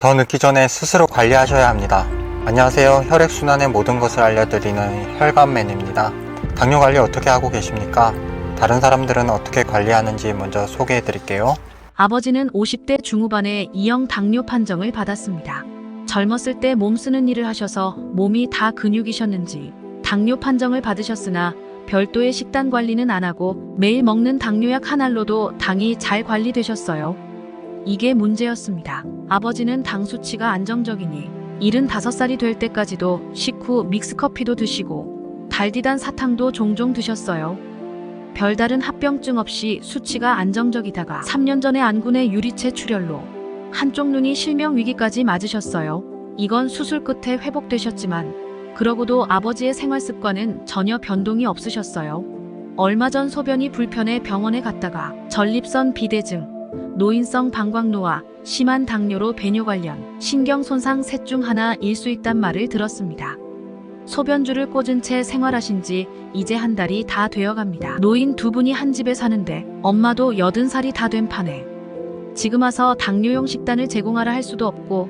더 늦기 전에 스스로 관리하셔야 합니다. 안녕하세요. 혈액순환의 모든 것을 알려드리는 혈관맨입니다. 당뇨 관리 어떻게 하고 계십니까? 다른 사람들은 어떻게 관리하는지 먼저 소개해 드릴게요. 아버지는 50대 중후반에 2형 당뇨 판정을 받았습니다. 젊었을 때 몸 쓰는 일을 하셔서 몸이 다 근육이셨는지 당뇨 판정을 받으셨으나 별도의 식단 관리는 안 하고 매일 먹는 당뇨약 한 알로도 당이 잘 관리되셨어요. 이게 문제였습니다. 아버지는 당 수치가 안정적이니 75살이 될 때까지도 식후 믹스커피도 드시고 달디단 사탕도 종종 드셨어요. 별다른 합병증 없이 수치가 안정적이다가 3년 전에 안군의 유리체 출혈로 한쪽 눈이 실명 위기까지 맞으셨어요. 이건 수술 끝에 회복되셨지만 그러고도 아버지의 생활 습관은 전혀 변동이 없으셨어요. 얼마 전 소변이 불편해 병원에 갔다가 전립선 비대증, 노인성 방광노화, 심한 당뇨로 배뇨 관련 신경 손상 셋 중 하나일 수 있단 말을 들었습니다. 소변줄을 꽂은 채 생활하신 지 이제 한 달이 다 되어갑니다. 노인 두 분이 한 집에 사는데 엄마도 80살이 다 된 판에 지금 와서 당뇨용 식단을 제공하라 할 수도 없고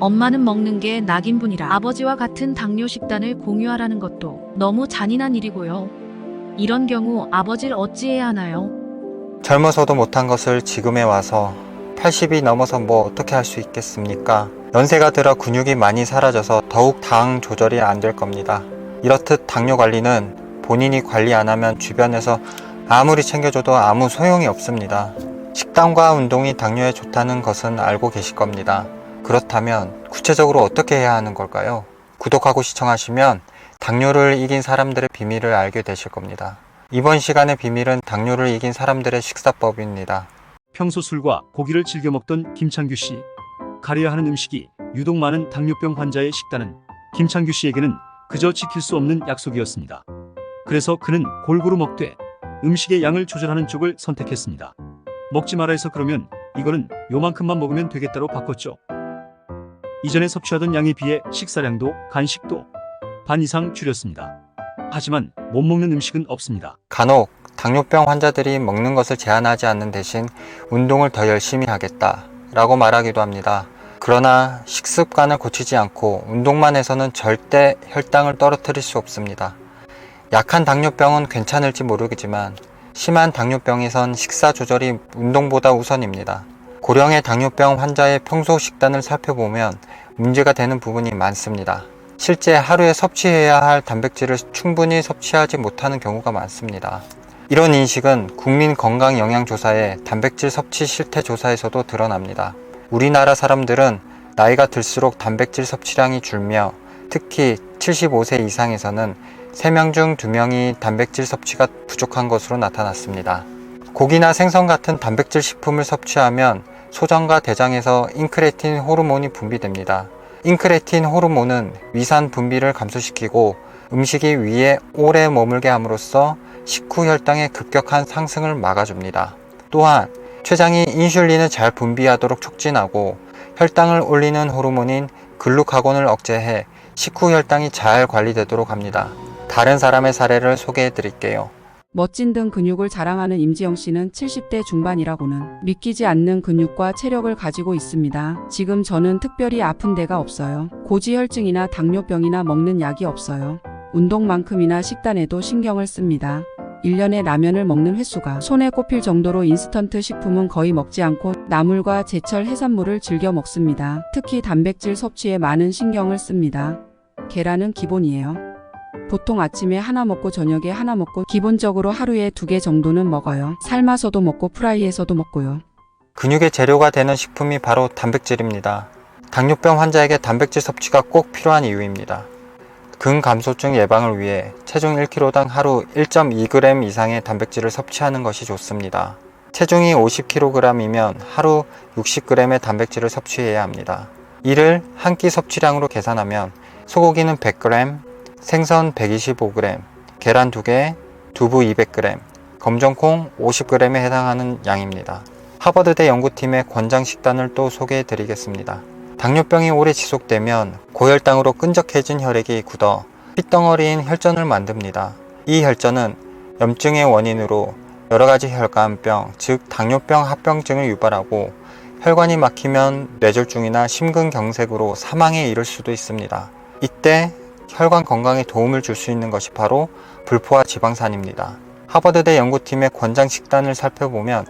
엄마는 먹는 게 낙인분이라 아버지와 같은 당뇨 식단을 공유하라는 것도 너무 잔인한 일이고요. 이런 경우 아버지를 어찌해야 하나요? 젊어서도 못한 것을 지금에 와서 80이 넘어서 뭐 어떻게 할 수 있겠습니까? 연세가 들어 근육이 많이 사라져서 더욱 당 조절이 안 될 겁니다. 이렇듯 당뇨 관리는 본인이 관리 안 하면 주변에서 아무리 챙겨줘도 아무 소용이 없습니다. 식단과 운동이 당뇨에 좋다는 것은 알고 계실 겁니다. 그렇다면 구체적으로 어떻게 해야 하는 걸까요? 구독하고 시청하시면 당뇨를 이긴 사람들의 비밀을 알게 되실 겁니다. 이번 시간의 비밀은 당뇨를 이긴 사람들의 식사법입니다. 평소 술과 고기를 즐겨 먹던 김창규 씨. 가려야 하는 음식이 유독 많은 당뇨병 환자의 식단은 김창규 씨에게는 그저 지킬 수 없는 약속이었습니다. 그래서 그는 골고루 먹되 음식의 양을 조절하는 쪽을 선택했습니다. 먹지 마라 해서 그러면 이거는 요만큼만 먹으면 되겠다로 바꿨죠. 이전에 섭취하던 양에 비해 식사량도 간식도 반 이상 줄였습니다. 하지만 못 먹는 음식은 없습니다. 간혹 당뇨병 환자들이 먹는 것을 제한하지 않는 대신 운동을 더 열심히 하겠다 라고 말하기도 합니다. 그러나 식습관을 고치지 않고 운동만 해서는 절대 혈당을 떨어뜨릴 수 없습니다. 약한 당뇨병은 괜찮을지 모르겠지만 심한 당뇨병에선 식사 조절이 운동보다 우선입니다. 고령의 당뇨병 환자의 평소 식단을 살펴보면 문제가 되는 부분이 많습니다. 실제 하루에 섭취해야 할 단백질을 충분히 섭취하지 못하는 경우가 많습니다. 이런 인식은 국민건강영양조사의 단백질 섭취 실태 조사에서도 드러납니다. 우리나라 사람들은 나이가 들수록 단백질 섭취량이 줄며 특히 75세 이상에서는 3명 중 2명이 단백질 섭취가 부족한 것으로 나타났습니다. 고기나 생선 같은 단백질 식품을 섭취하면 소장과 대장에서 인크레틴 호르몬이 분비됩니다. 인크레틴 호르몬은 위산 분비를 감소시키고 음식이 위에 오래 머물게 함으로써 식후 혈당의 급격한 상승을 막아줍니다. 또한 췌장이 인슐린을 잘 분비하도록 촉진하고 혈당을 올리는 호르몬인 글루카곤을 억제해 식후 혈당이 잘 관리되도록 합니다. 다른 사람의 사례를 소개해 드릴게요. 멋진 등 근육을 자랑하는 임지영 씨는 70대 중반이라고는 믿기지 않는 근육과 체력을 가지고 있습니다. 지금 저는 특별히 아픈 데가 없어요. 고지혈증이나 당뇨병이나 먹는 약이 없어요. 운동만큼이나 식단에도 신경을 씁니다. 1년에 라면을 먹는 횟수가 손에 꼽힐 정도로 인스턴트 식품은 거의 먹지 않고 나물과 제철 해산물을 즐겨 먹습니다. 특히 단백질 섭취에 많은 신경을 씁니다. 계란은 기본이에요. 보통 아침에 하나 먹고 저녁에 하나 먹고 기본적으로 하루에 2개 정도는 먹어요. 삶아서도 먹고 프라이해서도 먹고요. 근육의 재료가 되는 식품이 바로 단백질입니다. 당뇨병 환자에게 단백질 섭취가 꼭 필요한 이유입니다. 근감소증 예방을 위해 체중 1kg당 하루 1.2g 이상의 단백질을 섭취하는 것이 좋습니다. 체중이 50kg이면 하루 60g의 단백질을 섭취해야 합니다. 이를 한 끼 섭취량으로 계산하면 소고기는 100g, 생선 125g, 계란 2개, 두부 200g, 검정콩 50g에 해당하는 양입니다. 하버드대 연구팀의 권장 식단을 또 소개해 드리겠습니다. 당뇨병이 오래 지속되면 고혈당으로 끈적해진 혈액이 굳어 핏덩어리인 혈전을 만듭니다. 이 혈전은 염증의 원인으로 여러가지 혈관병, 즉 당뇨병 합병증을 유발하고 혈관이 막히면 뇌졸중이나 심근경색으로 사망에 이를 수도 있습니다. 이때 혈관 건강에 도움을 줄 수 있는 것이 바로 불포화 지방산입니다. 하버드대 연구팀의 권장 식단을 살펴보면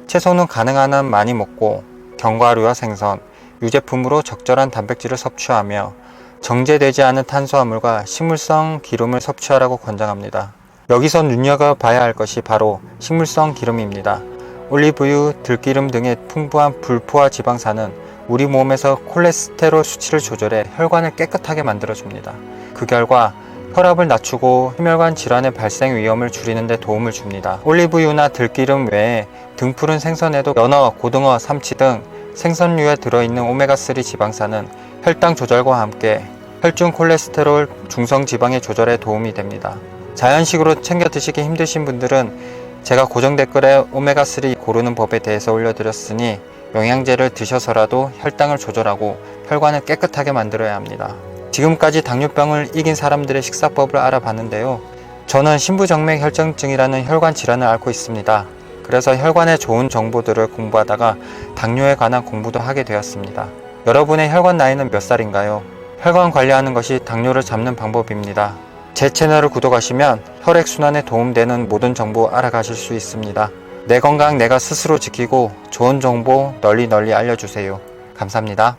채소는 가능한 한 많이 먹고 견과류와 생선, 유제품으로 적절한 단백질을 섭취하며 정제되지 않은 탄수화물과 식물성 기름을 섭취하라고 권장합니다. 여기서 눈여겨봐야 할 것이 바로 식물성 기름입니다. 올리브유, 들기름 등의 풍부한 불포화 지방산은 우리 몸에서 콜레스테롤 수치를 조절해 혈관을 깨끗하게 만들어줍니다. 그 결과 혈압을 낮추고 심혈관 질환의 발생 위험을 줄이는 데 도움을 줍니다. 올리브유나 들기름 외에 등푸른 생선에도 연어, 고등어, 삼치 등 생선류에 들어있는 오메가3 지방산은 혈당 조절과 함께 혈중 콜레스테롤, 중성 지방의 조절에 도움이 됩니다. 자연식으로 챙겨 드시기 힘드신 분들은 제가 고정 댓글에 오메가3 고르는 법에 대해서 올려드렸으니 영양제를 드셔서라도 혈당을 조절하고 혈관을 깨끗하게 만들어야 합니다. 지금까지 당뇨병을 이긴 사람들의 식사법을 알아봤는데요. 저는 신부정맥 혈전증이라는 혈관 질환을 앓고 있습니다. 그래서 혈관에 좋은 정보들을 공부하다가 당뇨에 관한 공부도 하게 되었습니다. 여러분의 혈관 나이는 몇 살인가요? 혈관 관리하는 것이 당뇨를 잡는 방법입니다. 제 채널을 구독하시면 혈액순환에 도움되는 모든 정보 알아가실 수 있습니다. 내 건강 내가 스스로 지키고 좋은 정보 널리 알려주세요. 감사합니다.